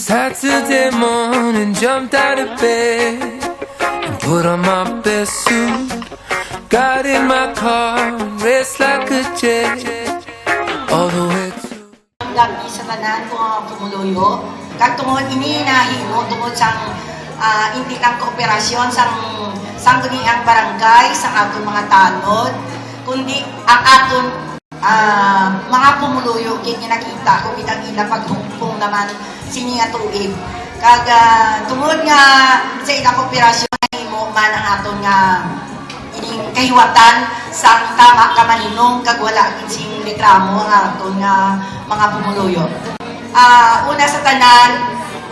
Saturday morning, jumped out of bed and put on my best suit. Got in my car and raced like a jet all the way to... Gabi sa tanan ko ang tumuluyo. Kag tungod ini nahimo tungod sang hindi kang kooperasyon sang ang barangay sang aton mga tanod, kundi ang aton mga pumuluyo kini nakita ko bitang ila paghungpong naman sini nga tuig. Kag tungod nga sa ila kooperasyon nahimo man ang aton nga ining kahiwatan sang tama ka maninong kag wala kinsing reklamo ang aton nga mga pumuluyo. Una sa tanan,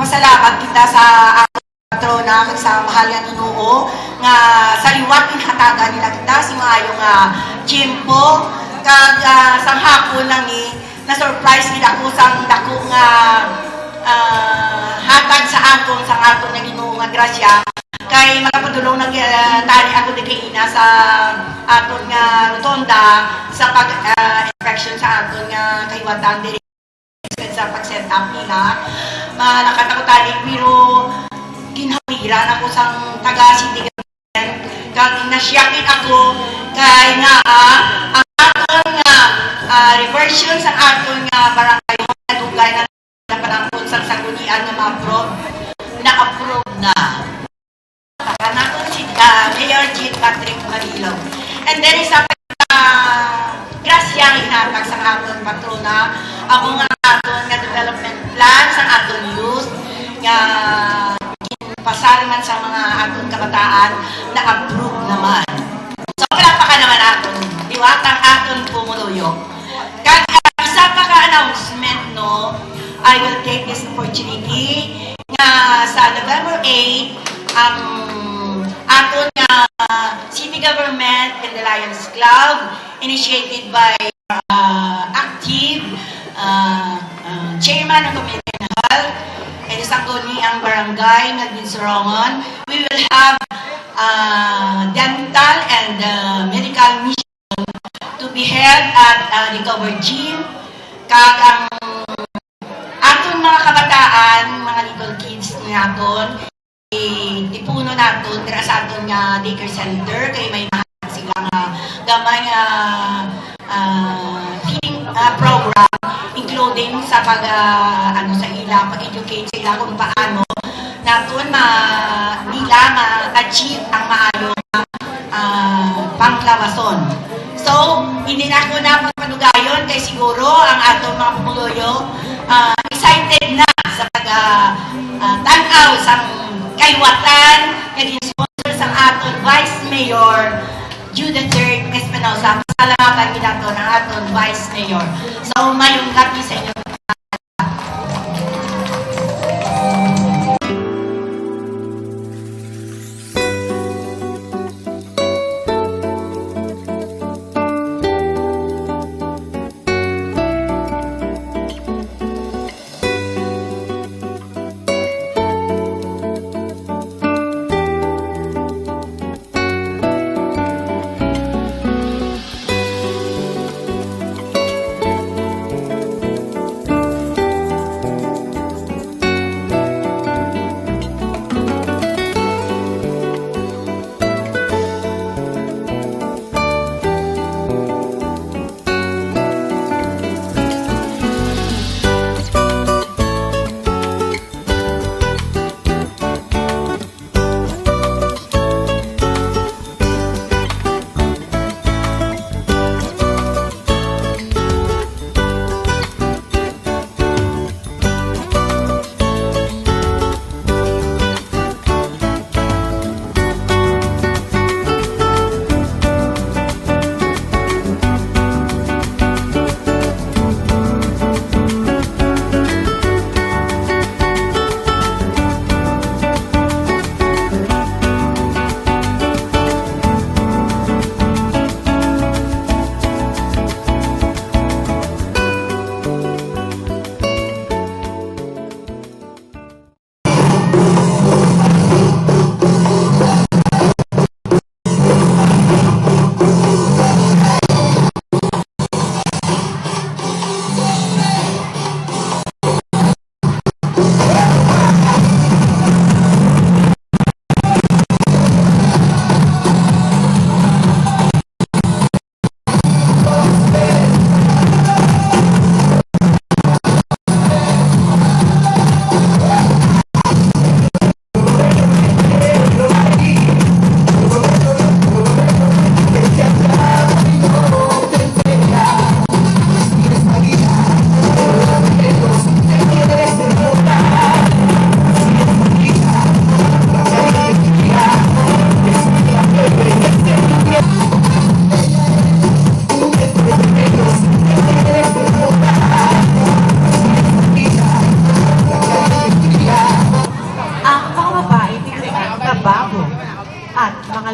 pasalamat kita sa aton patrona kag sa mahal nga Ginoo nga sa liwat inhatagan nila kita si maayo nga tiyempo kag sang hapon lang ni na surprise nila ko sang dako nga hatag sa aton sang aton nga Ginoo nga grasya kay makapadulong nag tali ako dikaina sa aton nga rotonda sa pag inspection sa aton nga kahiwatan diri sa pag-set up nila. Nakata ko tali pero ginhawiran ako sang taga-city government kag nasyakin ako kay nga ang aton nga reversion sa aton nga barangay na dugay na panangkon sang sanggunian nga ma-approve na-approve na. Naton si Mayor Jean Patrick Marilo. And then isa grasya hinatag sa aton patrona amo nga aton nga development plan sa aton youth nga pasarman sa mga aton kabataan na approve naman. So palakpakan ka naman aton diwatang aton pumuluyo. Kag isa pa ka announcement no, I will take this opportunity nga sa November 8 ang aton nga city government and the Lions Club initiated by active chairman ng Committee on Health and isang ni ang barangay nga Ginsorongon. We will have dental and medical mission to be held at the covered gym. Kag ang aton mga kabataan, mga little kids naton, ipuno naton dira sa aton nga daycare center kay may mahal sila nga gamay nga feeding program including sa pag sa ila pag-educate sa ila kung paano naton nila ma-achieve ang maayong panglawason. So hindi na ako na pagpadugayon kay siguro ang atong mga pumuluyo excited na sa pag-tanaw sa kahiwatan naging sponsor sa aton Vice Mayor Judith Espinosa. Pasalamatan kita to ng aton Vice Mayor. So mayong gabi sa inyo.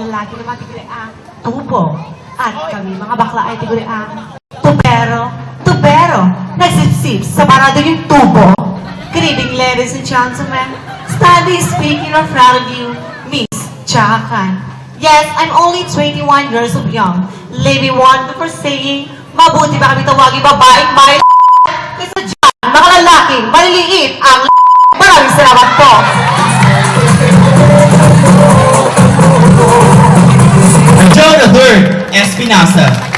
lalaki naman tiguri ang tubo. At kami mga bakla ay tiguri ang tubero. Tubero! Nagsipsip sa parado yung tubo. Good evening, ladies and gentlemen. Standing speaking in front of you, Miss Chakan. Yes, I'm only 21 years of young. Living wonderful saying, mabuti ba kami tawagin babaeng may kaysa dyan, mga lalaking maliliit ang Maraming salamat po. Joe the Third Espinosa.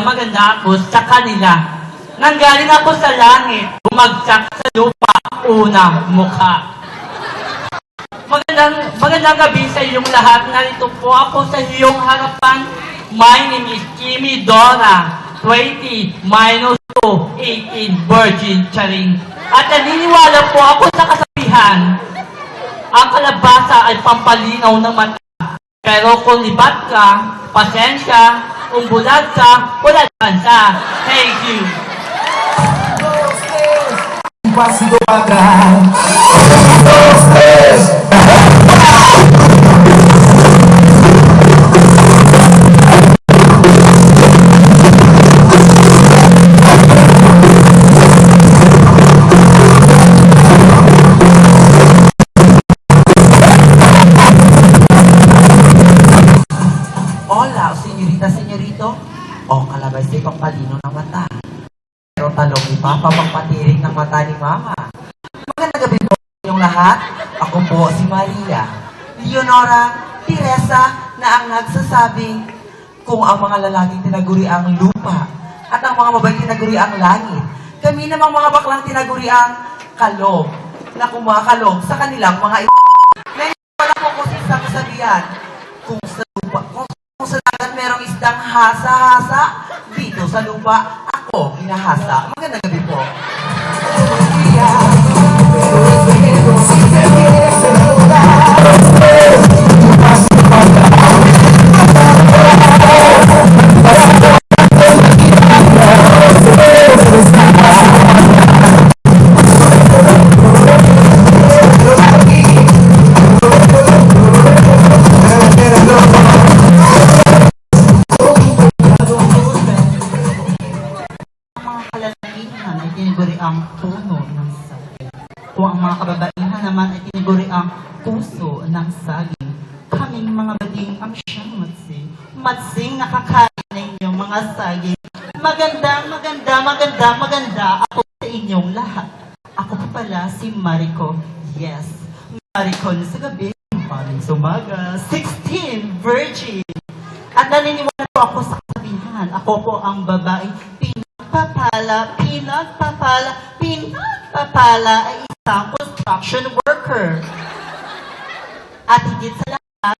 Maganda ako sa kanila. Nanggaling ako sa langit, bumagsak sa lupa, unang mukha. Magandang gabi sa iyong lahat. Narito po ako sa iyong harapan. My name is Kimi Dora, 20 minus 2, 18, virgin, charing. At naniniwala po ako sa kasabihan, ang kalabasa ay pampalinaw ng mata. Pero kung libat ka, pasensya, kung bulag ka, wala bansa. Thank you. Hola, senyorita, senyorito. O, kalabay sa pampalino ng mata. Pero talong ipapapagpatiring ng mata ni Mama. Magandang gabi po sa inyong lahat. Ako po si Maria Leonora Teresa na ang nagsasabing kung ang mga lalaking tinaguri ang lupa at ang mga babaeng tinaguri ang langit. Kami namang mga baklang tinaguri ang kalog na kumakalog sa kanilang mga Naniniwala po ko sa isang kasabihan. Kung sa lupa, kung sa dagat merong isdang hasa-hasa, dito sa lupa, ako hinahasa. Magandang gabi po. Kalalakihan ay tiniguri ang puno ng saging. Kung ang mga kababaihan naman ay tiniguri ang puso ng saging. Kaming mga bading ang siyang matsing nakakain ng inyong mga saging. Maganda ako sa inyong lahat. Ako pa pala si Mariko. Yes, Mariko na sa gabi, paling sumaga, 16, virgin. At naniniwala po ako sa kasabihan. Ako po ang babae pinagpapala ay isang construction worker. At higit sa lahat,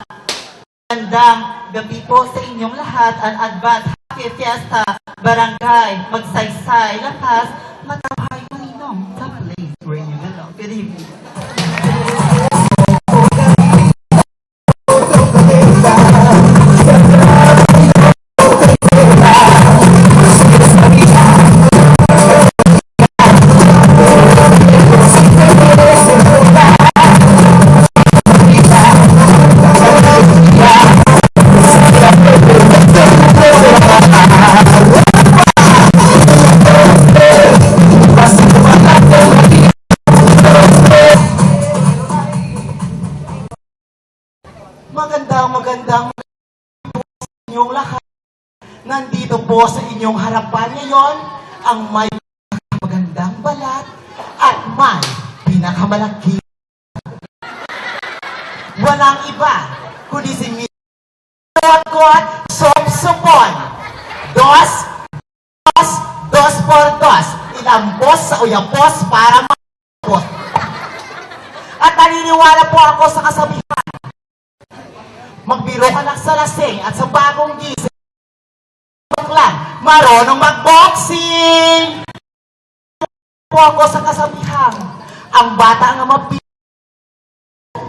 magandang gabi po sa inyong lahat. An advance happy fiesta, barangay, magsaysay, lakas, matapay, maninong, the place where you belong. Good evening. Magandang sa inyong lahat. Nandito po sa inyong harapan ngayon ang may magandang balat at may pinakamalaki. Walang iba kundi si Kot Sopsopon. Dos por dos. Ilambos sa uyapos para makapos. At naniniwala po ako sa kasabihan. Magbiro ka lang sa lasing at sa bagong gising. Lang, marunong mag-boxing! Po ako sa kasabihan. Ang bata nga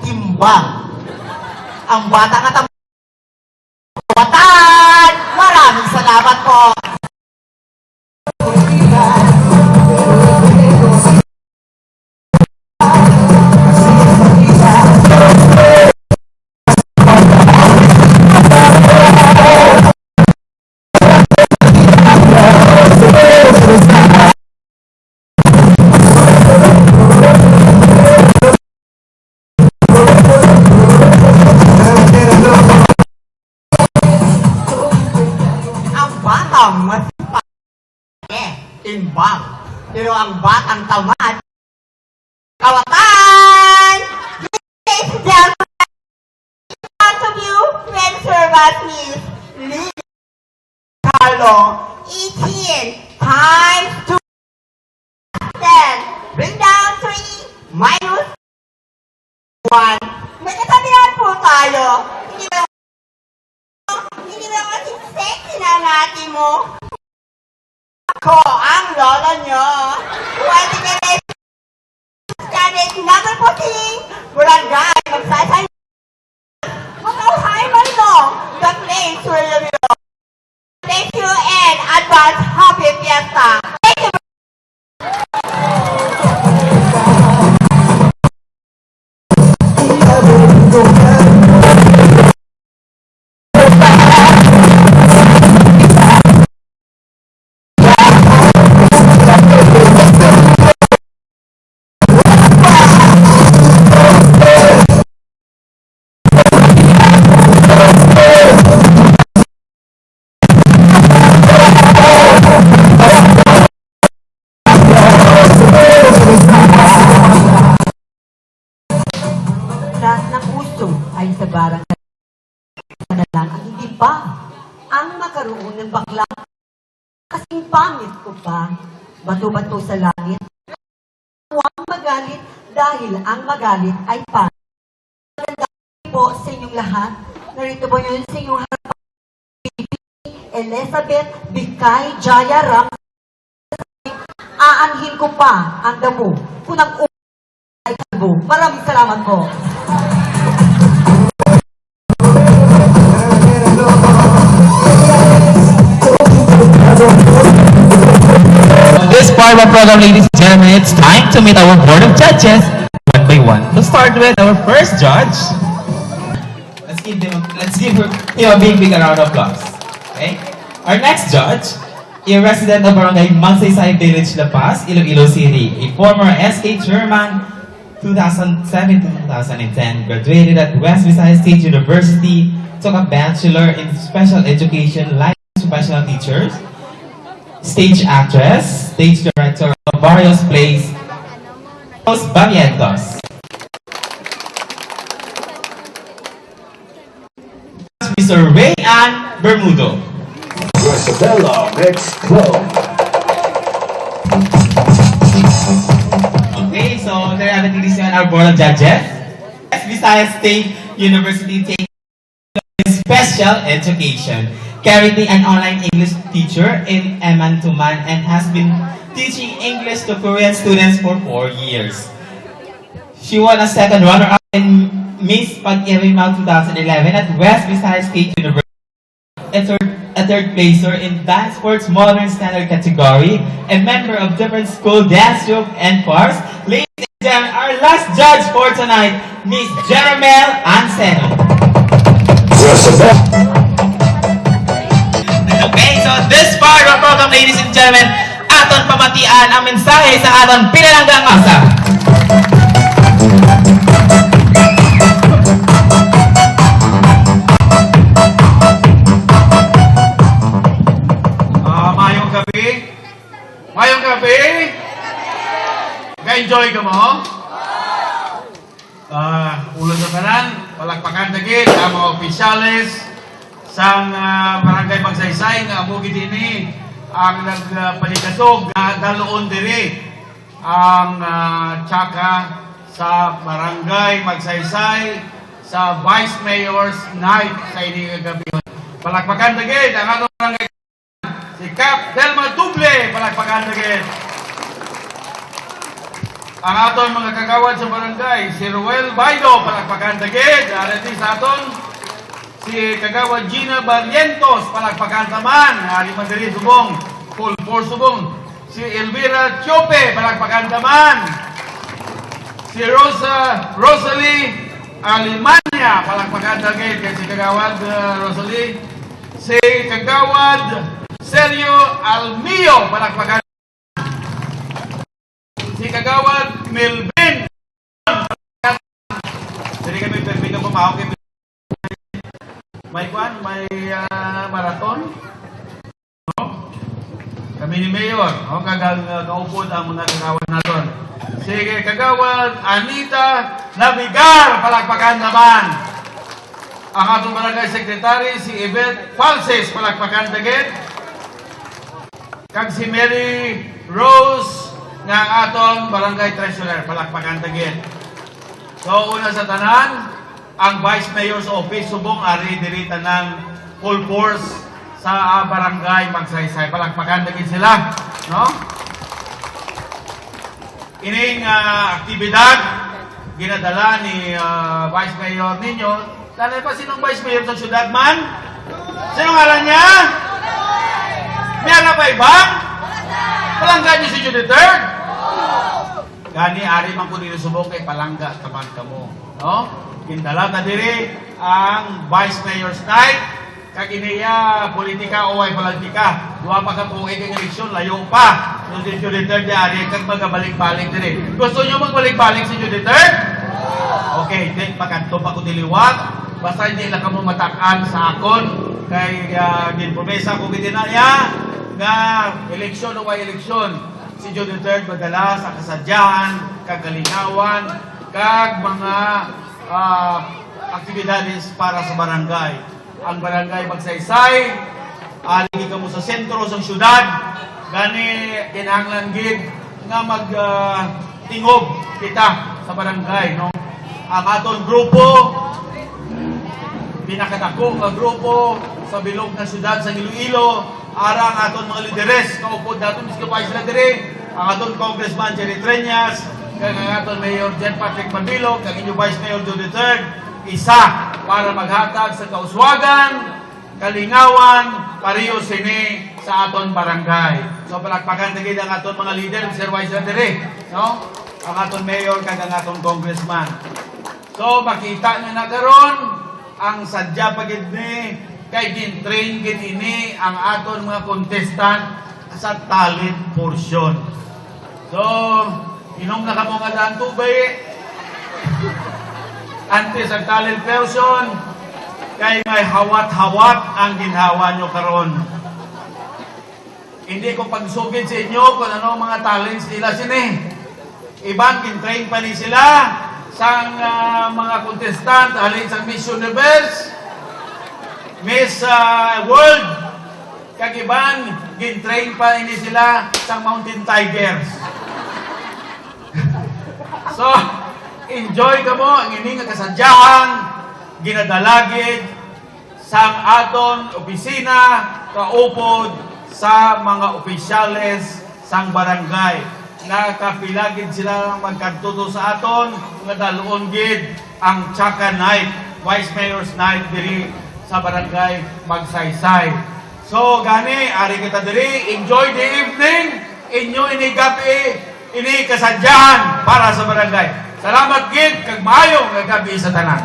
timbang. Ang bata nga tambatan! Maraming salamat po! Ang batang timbang. Pero ang batang tamad, kawatan! Ladies and gentlemen, front of you, friend servant is Lee Carlo, 18 times 2, 10. Bring down 3 minus 1. May katabihan po tayo. Hindi ba kasing sexy na natin mo? Ako ang lola nyo. Pwede ka rin. Janet, number 14. Barangay, magsasay. Makauhay man no. The place where you belong. Thank you and advance happy fiesta. Thank you. Lahat ng gusto ay sa barangay na lang ang hindi pa ang makaroon ng bakla. Kasing pangit ko pa, bato-bato sa langit. Huwag magalit dahil ang magalit ay pangit. Maganda po sa inyong lahat. Narito po yun sa inyong harapan. Elizabeth Bikay Jaya Ram. Aanhin ko pa ang damo. Kunang ay kalbo. Maraming salamat po. This part of our program, ladies and gentlemen, it's time to meet our board of judges one by one. Let's start with our first judge. Let's give him a big round of applause. Okay? Our next judge, a resident of Barangay Magsaysay Village, La Paz, Iloilo City, a former SK chairman, 2007 to 2010, graduated at West Visayas State University, took a bachelor in special education, licensed professional teachers, stage actress, stage director of various plays, Los Barrientos. Mr. Ray Ann Bermudo. Rosabella Mix Club. Okay, so there you have it, ladies and our board of judges. West Visayas State University takes special education. Currently an online English teacher in Emantuman and has been teaching English to Korean students for 4 years. She won a second runner-up in Miss Pag-Irimaw 2011 at West Visayas State University. A third placer in Dance Sports Modern Standard category, a member of different school dance troupe and choirs. Ladies and gentlemen, our last judge for tonight, Miss Jeromel Anseno. Okay, so this part of our program, ladies and gentlemen, aton pamatian ang mensahe sa aton pinalanggang masa. Mayong gabi? Mayong gabi? Ga-enjoy ka mo? Ulo sa tanan, palakpakan dagit, ang mga opisyalis sang barangay Magsaysay nga amo gid ini ang nagpalikasog nga daloon diri ang tsaka sa barangay Magsaysay sa Vice Mayor's Night sa ini kagabi. Palakpakan dagit ang atong barangay si Cap Delma Duble, palakpakan dagit. Ang aton mga kagawad sa barangay, si Ruel Baido, palakpakan dagit. Arati sa aton si kagawad Gina Barrientos, palakpakan taman. Ari Madrid Subong, full force Subong. Si Elvira Chope, palakpakan taman. Si Rosalie Alemania, palakpakan dagit. Si kagawad Rosalie. Si kagawad Sergio Almio, palakpakan. Si kagawad Melvin. Jadi kami permito pumahok kay may kwan, may marathon. No? Kami ni Mayor, kaupod ang mga kagawad naton. Si kagawad Anita Navigar, palakpakan naman. Ang atong barangay secretary si Yvette Falses, palakpakan dagit. Kag si Mary Rose nga atong barangay treasurer, palakpakan dagit. So una sa tanan, ang Vice Mayor's Office subong ari diri tanang full force sa barangay Magsaysay, palakpakan dagit sila, no? Ining aktibidad ginadala ni Vice Mayor ninyo. Dali pa sinong Vice Mayor sa syudad man? Sino ngalan niya? Meron pa ibang? Palangga niyo si Judy Third? Gani, ari man ko dito subok kay palangga taman kamo. No? Kindala ta diri ang Vice Mayor's Night. Kag iniya politika o ay politika. Duwa pa ka tuig ang eleksyon, layo pa. So si Judy Third ari kag magabalik-balik diri. Gusto niyo magbalik-balik si Judy Third? Okay, then pakanto pa ko diliwat. Basta hindi lang kamo matakan sa akon kay din promesa ko gitinaya nga eleksyon o ay eleksyon. Si June 3 madala sa kasadyahan, kagalingawan, kag mga aktibidades para sa barangay. Ang barangay Magsaysay, aligi ka mo sa sentro sa syudad, gani kinahanglan gid nga tingog kita sa barangay, no? Ang aton grupo, pinakadako nga grupo sa bilog na syudad sa Iloilo, arang aton mga lideres, kaupod natin, Mr. Vice sila dire, ang aton Congressman Jerry Treñas, kag ang aton Mayor Jen Patrick Pandilog, kag inyong Vice Mayor Judy Third, isa para maghatag sa kauswagan, kalingawan, pariyo sini sa aton barangay. So palakpakan dagit ang aton mga leader, Mr. Vice sila dire, no? Ang aton Mayor kag ang aton Congressman. So makita nyo na karon ang sadya pagid ni kay gin-train gid ini ang aton mga contestant sa talent portion. So, inom na kamo nga daan tubig. Antes ang talent portion kay may hawat-hawat ang ginhawa nyo karon. Hindi ko pagsugid sa inyo kung ano mga talents nila sini. Ibang gin-train pa ni sila sang mga contestant alin sa Miss Universe, Miss World, kagiban gin-train pa ini sila sa Mountain Tigers. So enjoy ka mo ang ining kasadyahan ginadalagid sang aton opisina kaupod sa mga opisyales sang barangay. Nakapilagid sila magkantuto sa aton nga dalon gid ang Chaka Night, Vice Mayor's Night diri sa barangay Magsaysay. So gani ari kita diri, enjoy the evening, inyo ini gabi, ini kasadyahan para sa barangay. Salamat gid kag maayong nga gabi sa tanan.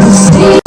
Stay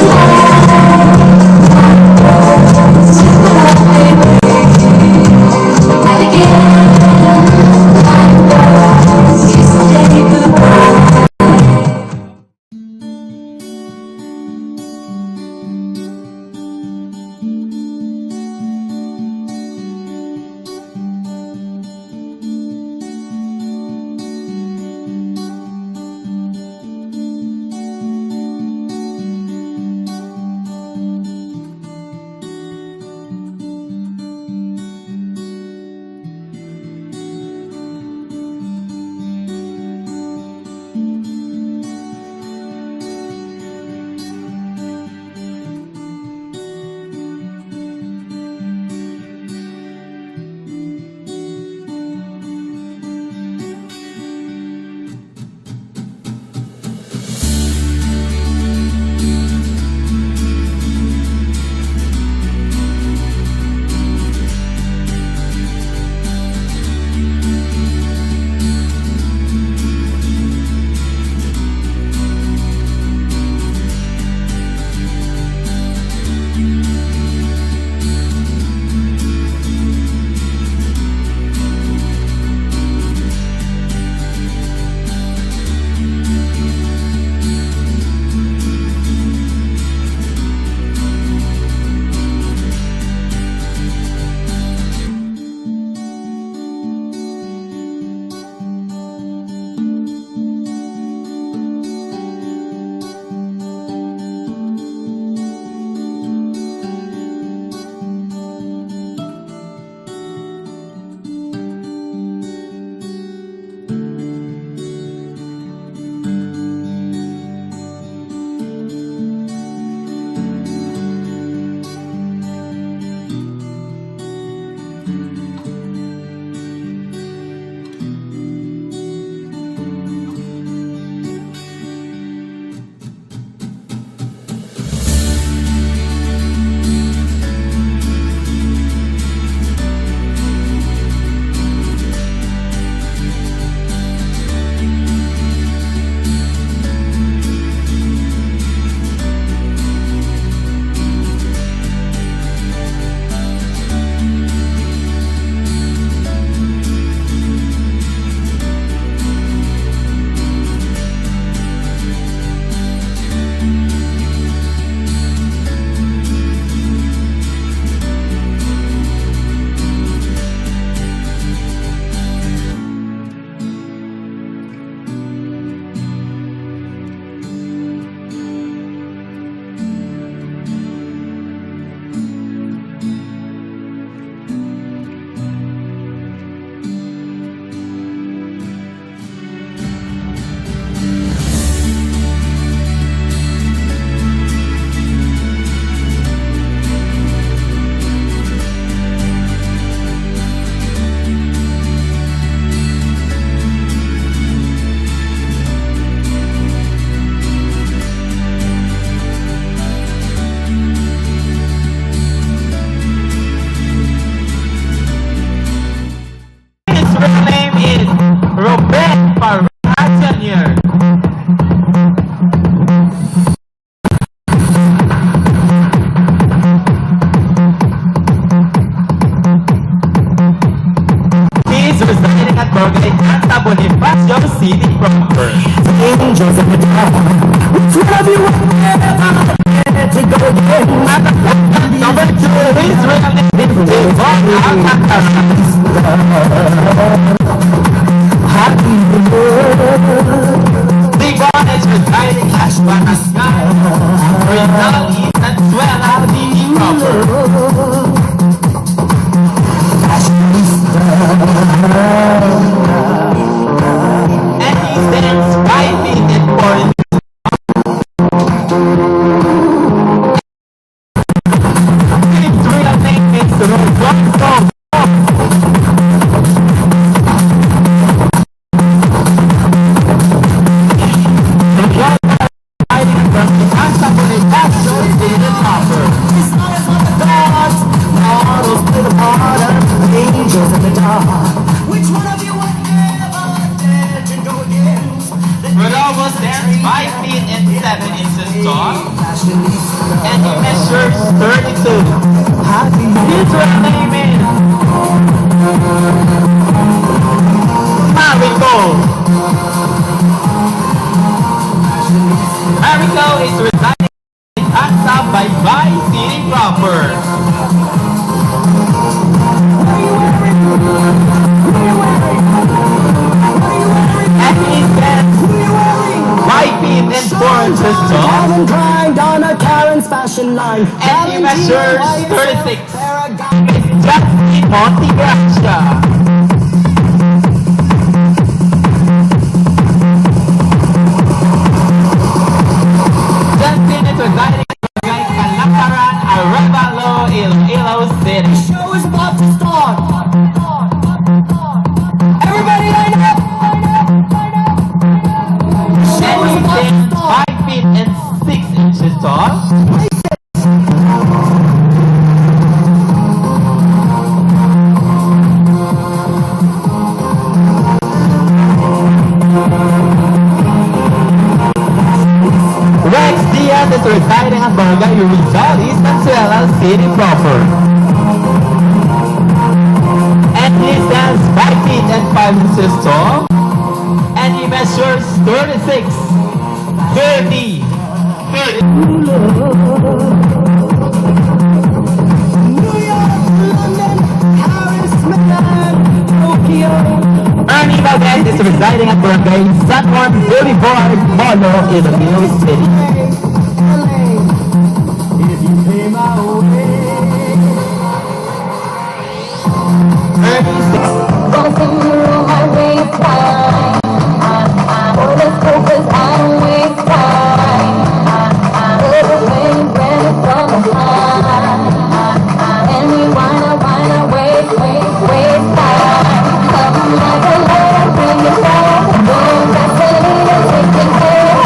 City proper. Angels in the dark. Which one of you would ever dare to go again? Number 2 is realistic Devon Alcantara. Happy birthday. Devon is residing at Barangay Rizal East and Suela City proper. And he stands 5 feet and 4 inches. His real name is Rodolfo. Hiding from the Antagonis Astro City proper. As long as what the gods, models play the part of angels in the dark. Which one of you would ever dare to go against? Rodolfo stands 5 feet and 7 inches tall, and he measures 32. His real name is Mariko. Mariko is residing in Asa Baybay City proper. And he stands 5 feet and 4 inches tall, Calvin Klein, Donna Karen's fashion line. and he measures 36. It's Justin Montegracia. Justin is residing in Calaparan, Arevalo, Iloilo City. Show is about to start. Everybody line up. And he stands 5 feet and 6 inches tall. Rex Diaz is residing at Barangay Rizal East and Suela City proper. And he stands 5 feet and 5 inches tall, and he measures 36, 30, 30. New York, London, Paris, Milan, Tokyo. Ernie Valdez is residing at Barangay San Juan Boulevard, Molo, Iloilo City. If you pay my way. Ernie Gonna sing you my waistline. Oh, let's go 'cause I don't waste time. Love it when you grab it from behind. And we wanna waste time. Something like a letter, bring it back. Boom, Vaseline, taking care.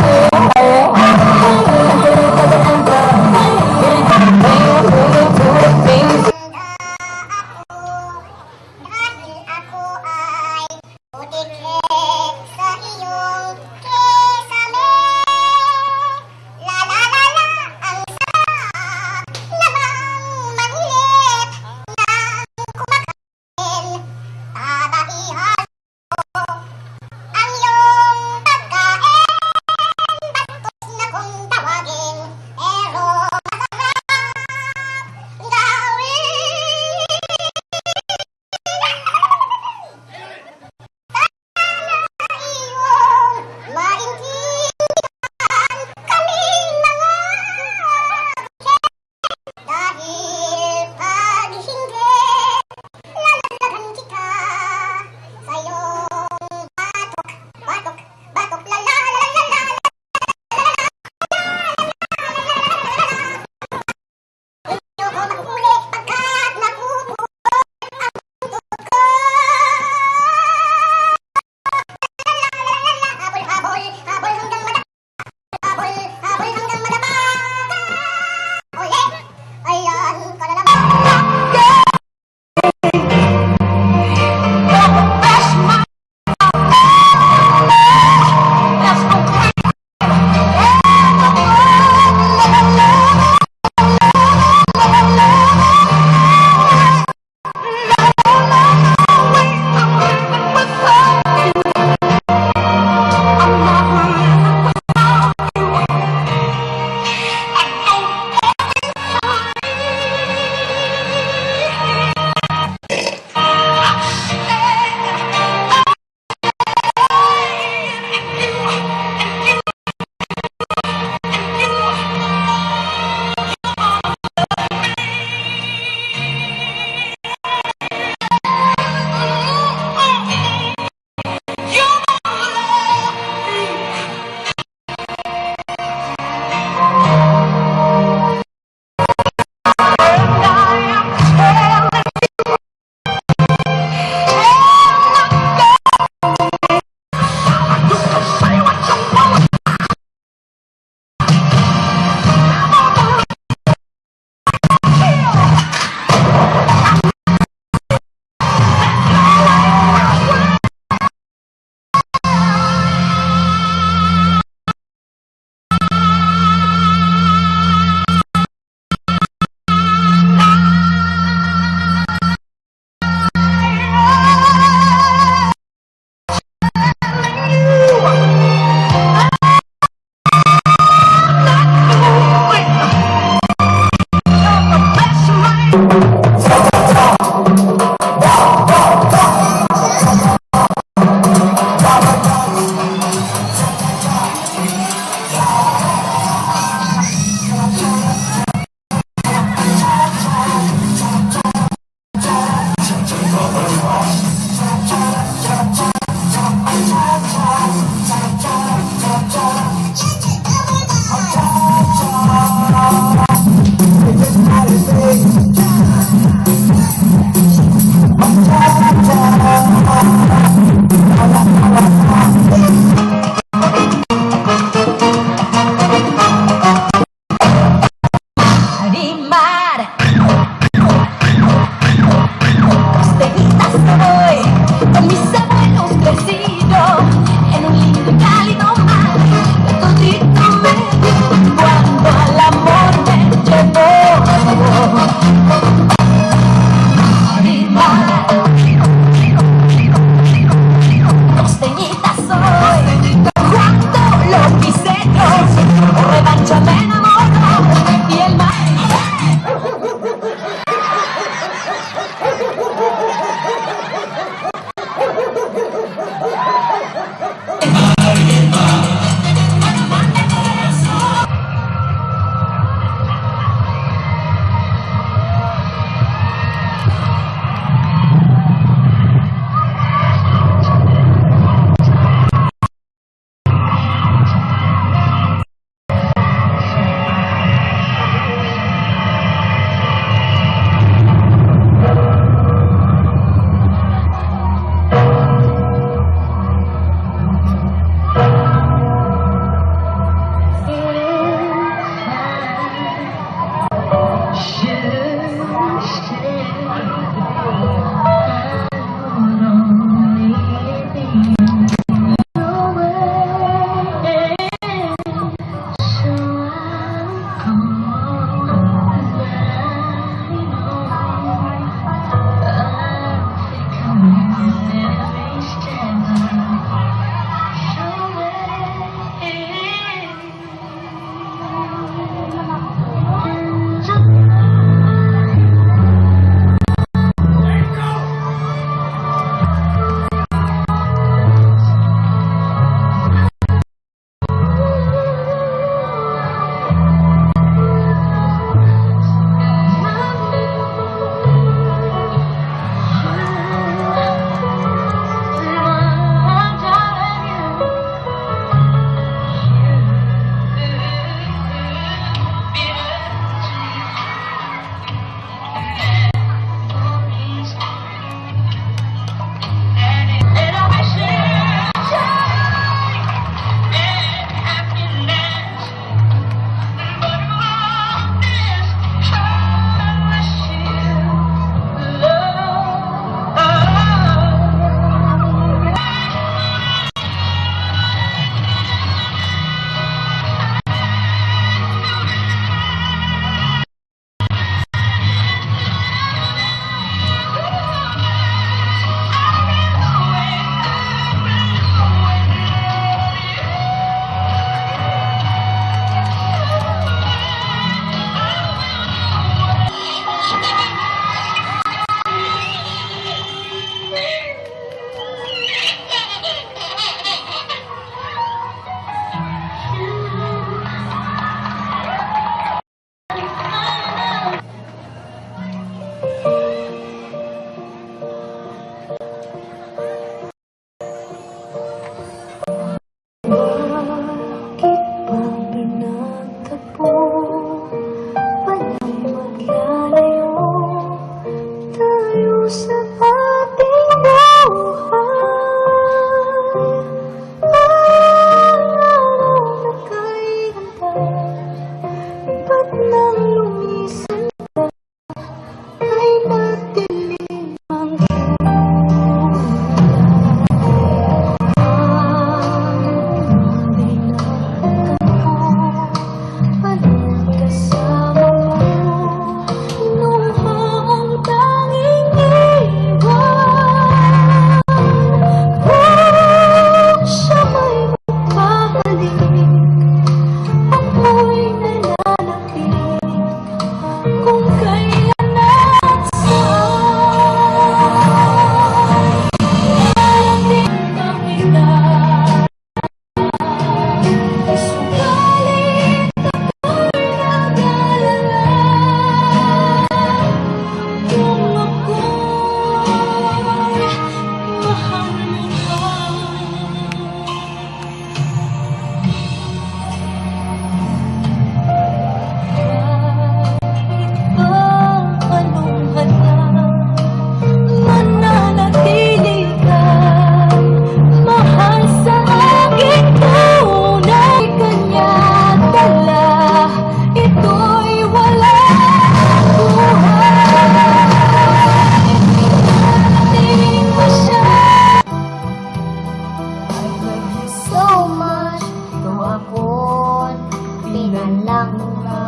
lang na.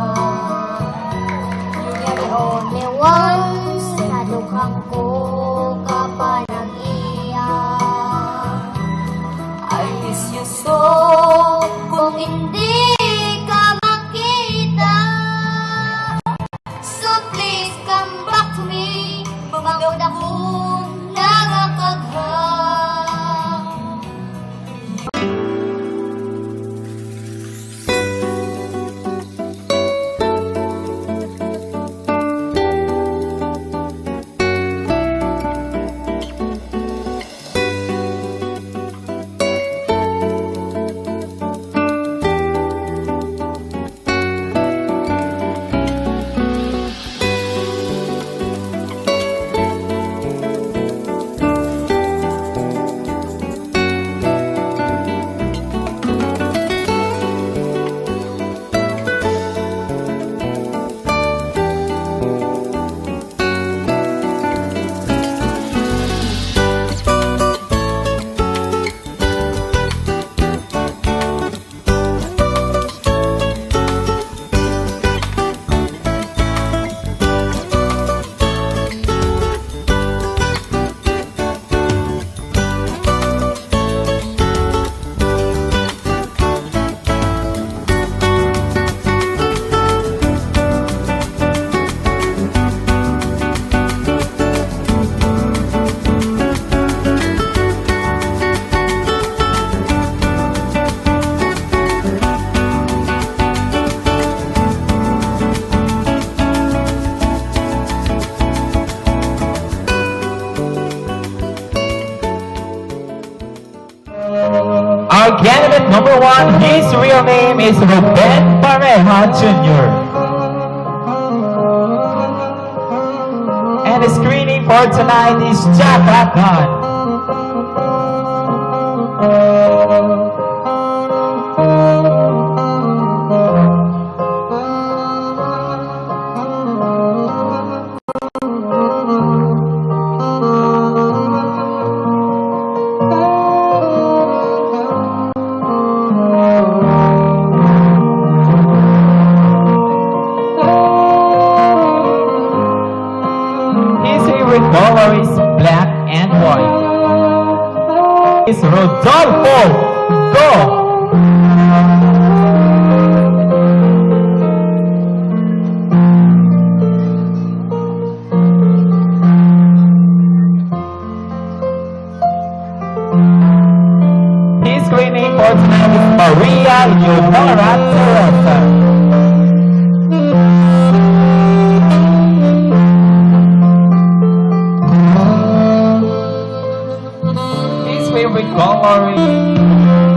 You're the only one sa dukhang ko kapag nag-iyak. I miss you so kung hindi ka makita. So please come back to me, bumagod akong nakakaghang. Our candidate number 1, his real name is Ruben Pareja Jr. And the screening for tonight is Jaka Khan. Color is black and white. It's Rodolfo. Go! His screen name for tonight is Maria Leonora Teresa.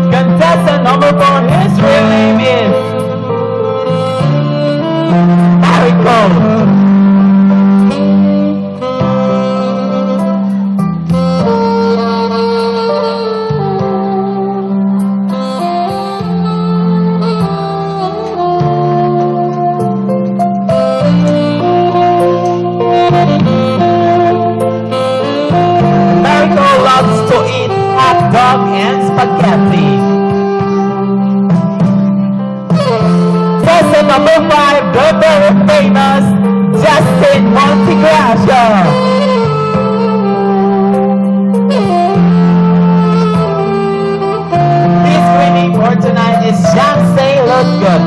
Contestant number 4, his real name is Mariko. Mariko loves to eat hot dog and spaghetti. Contestant number 5, the very famous Justin Montegracia. His screening for tonight is Shamsay Lutgood.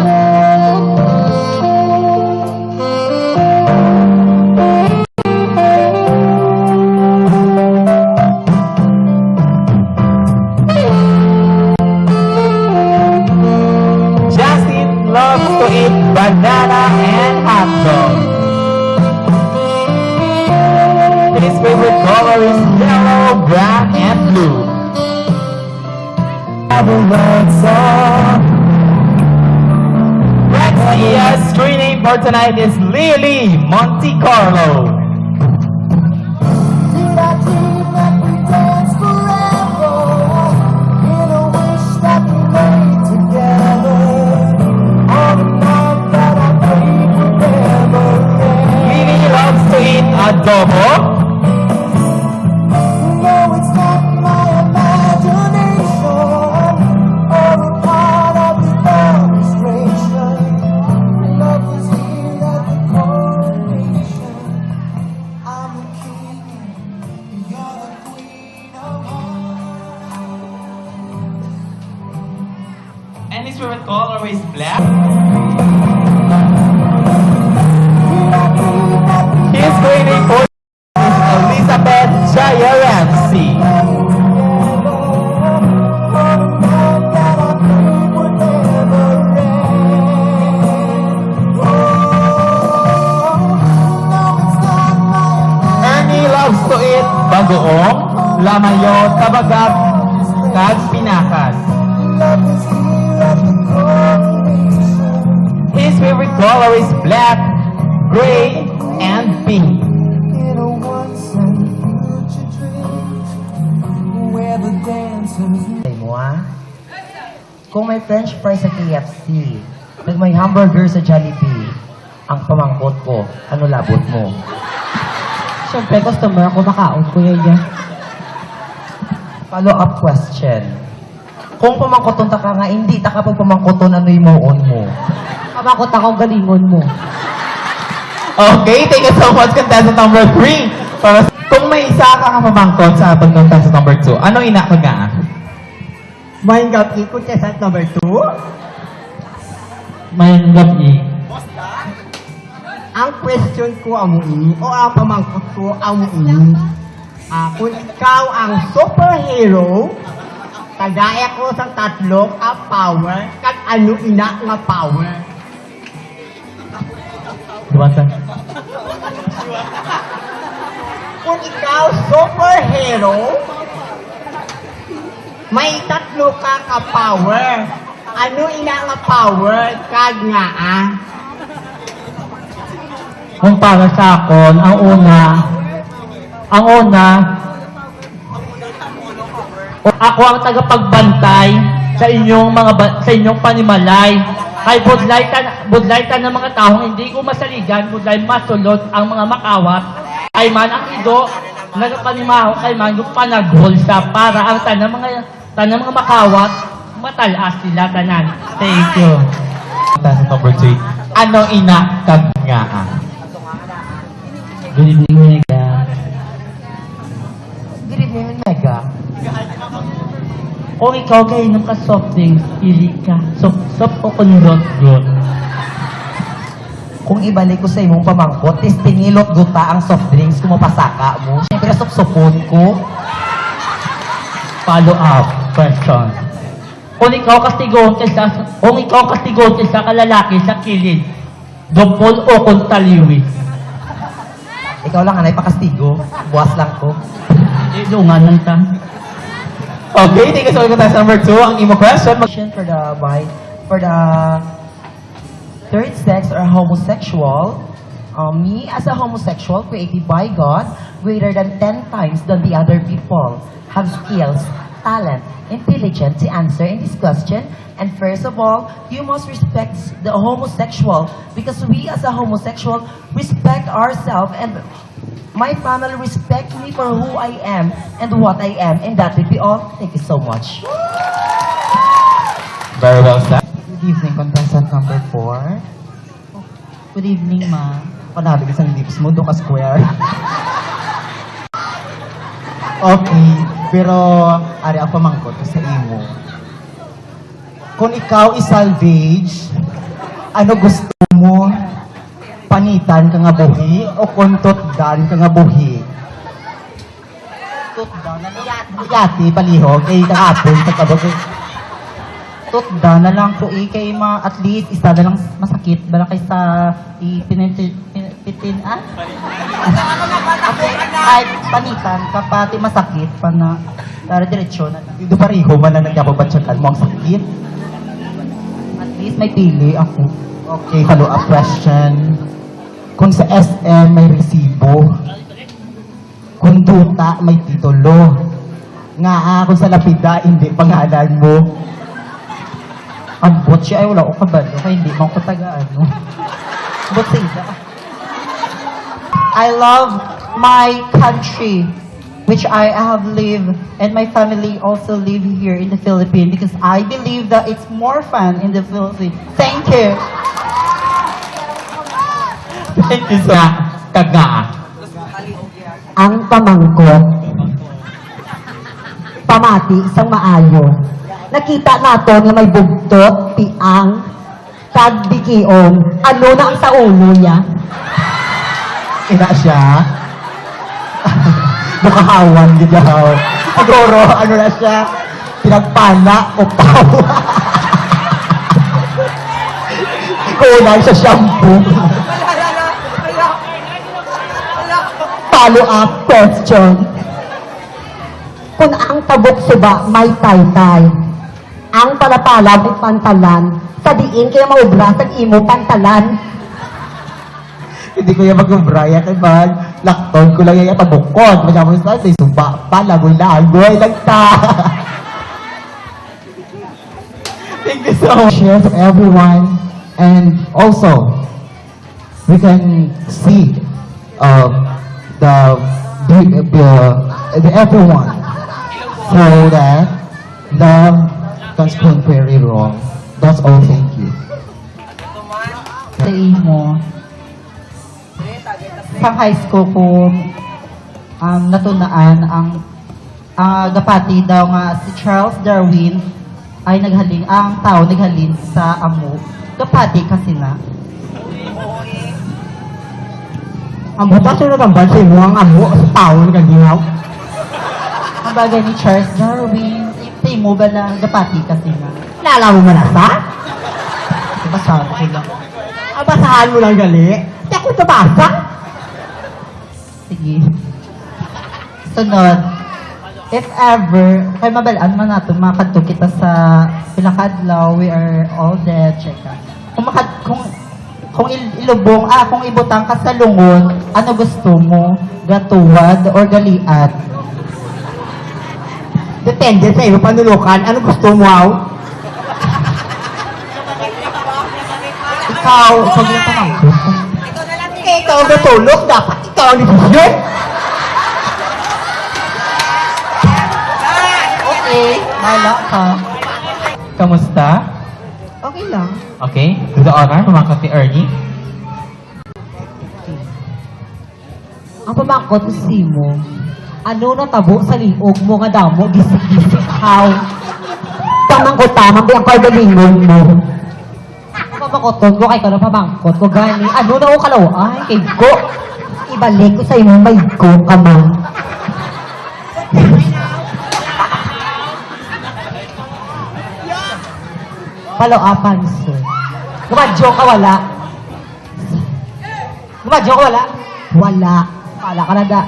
Banana and hot dog. His favorite color is yellow, brown, and blue. Rexia's screening for tonight is Lily Monte Carlo. Did I dream that we danced forever in a wish that we made together? All the love that I prayed would never end. Lily loves to eat adobo. No, it's not my imagination or a part of the illustration. And his favorite color is black. His favorite color is Elizabeth Jayaransi. Ernie loves to eat bagoong, lamayo, tabagat, kag pinakas. His favorite color is black, gray, and pink. Ay mo ah. Kung may french fries sa KFC, pag may hamburger sa Jollibee, ang pamangkot ko, ano labot mo? Siyempre, customer ako, makaon ko yan. Follow-up question. Kung pamangkoton ta ka nga, hindi ta kapag pamangkoton, ano yung moon mo? Kamakot ako, galingon mo. Okay, thank you so much, contestant number 3. Para kung may isa ka nga pamangkot sa contestant number 2, ano ina ka nga? May gabi ko contestant number 2? May gabi. Ang question ko amuin, o ang pamangkot ko amuin, kung ikaw ang superhero, kagaya ko sa tatlo ka power, kag ano ina nga power? Diwata. Kung ikaw superhero, may tatlo ka ka power, ano ina nga power, kag nga Kung para sa akin, ang una, ako ang tagapagbantay sa inyong panimalay. Kay budlaytan ng mga taong hindi ko masaligan, budlay masulot ang mga makawat, ay man ang ido, nagapanimaho kay man yung panaghulsa para ang tanang mga makawat, matalas sila tanan. Thank you. Contestant number 3, ano ina kag nga? Good evening, Mega. Good evening, Mega. Kung ikaw kayo ng ka-soft drinks, pili ka. Soft o kundot-gut. Kung ibalik ko sa imong pamangkot, is tingilot guta ang soft drinks kung mapasaka mo. Siyempre, supsupon ko. Follow-up question. Kung ikaw kastigon sa kalalaki sa kilid, dumpol o kung taliwis. Ikaw lang, anay pakastigo. Buwas lang ko. Ilungan ng ta. Okay, thank you so much, contestant number 2. Ang imo question, Question for the third sex or homosexual. Me as a homosexual created by God, greater than 10 times than the other people, have skills, talent, intelligence to answer in this question. And first of all, you must respect the homosexual because we as a homosexual respect ourselves and my family respect me for who I am and what I am. And that will be all. Thank you so much. very well said. Good evening, contestant number 4. Good evening, ma. Panabi ka sa lips mo, doon ka square. Okay, pero ari ako pamangkot sa imo. Kung ikaw is-salvage, ano gusto mo? Panitan ka nga buhi o kuntotdan ka nga buhi? Tutdan na lang. Yati, palihog, kay kakapon, pagkabag. Tutdan na lang ko kay at least isa na lang masakit. Bala kay sa pitin, Ay, panitan, kapati masakit pa na. Para diretsyo na. Dito pariho man na nagkapabatsakan mo ang sakit. At least may pili ako. Okay, follow-up question. Kung sa SM may resibo, kung duta may titulo, nga kung sa lapida hindi pangalan mo, ang botsi ay wala ko kabalo, kaya hindi mo ko taga ano. Botsida. I love my country, which I have lived, and my family also live here in the Philippines because I believe that it's more fun in the Philippines. Thank you. Thank you sa kaga. Ang pamangkot, pamati isang maayo, nakita nato nga may bugtot, piang, tagbikiong, ano na ang sa ulo niya? Ina siya. Bukahawan, gidaw. Siguro, ano na siya? Pinagpana o pawa. Kulang sa shampoo. Follow-up question. Kung ang tabok suba may taytay, ang palapala may pantalan, sa diin kaya maubra sa imo pantalan. Hindi ko yung mag-ubraya kay man. Lakton ko lang yung tabukod. Masyamo sa say suba pa, lagoy-lagoy lang ta. Thank you so much. Share to everyone. And also, we can see the everyone so that love does come very wrong. That's all. Thank you. Sa imo, sa high school ko, natunaan ang gapati daw nga si Charles Darwin ay naghalin, ang tao naghalin sa amo. Gapati kasi na. Amo pa sino bang bansin mo ang amo sa tao naghalinaw? Ang bagay ni Charles Darwin, ipay mo ba na gapati kasi na? Naalala mo man asa? Basahan ko lang. Basahan mo lang gali? Hindi ako nabasa. Sige. Sunod. If ever, kay mabalaan man nato, makadto kita sa Pilakadlaw, we are all dead, check ka. Kung ilubong, kung ibutang ka sa lungon, ano gusto mo? Gatuwad or galiat? Depende sa iyo, panulukan. Ano gusto mo, aw? Ikaw na pamangkot. Ikaw ang natulog, dapat ikaw ang decision. Okay, wala ka. Kamusta? Okay lang. Okay. To the honor, pamangkot ni Ernie. Ang pamangkot si mo, ano na tabo sa liog mo nga damo, gisik-gisik, how? Pamangkot tamang biyang kagalingon mo. Ang pamangkoton ko kay ka na pamangkot ko gani, ano na ko kalaw, ay, kay ko. Ibalik ko sa imo, may go ka man. Follow-upan, sir. Gumadyo ka, wala. Gumadyo ka, wala. Wala. Wala ka na da.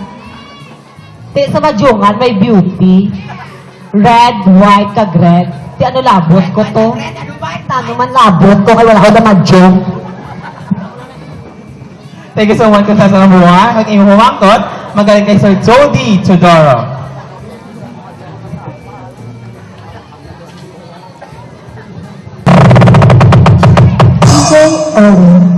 Di sa madyungan, may beauty. Red, white, kag-red. Di ano labot ko to? Red, ano white? Ano man labot ko, kaya wala ko na madyong. Thank you so much kung saan sa nabuha. Ang iyong pamangkot, magaling kay Sir Jody Chodoro. DJ Erwin.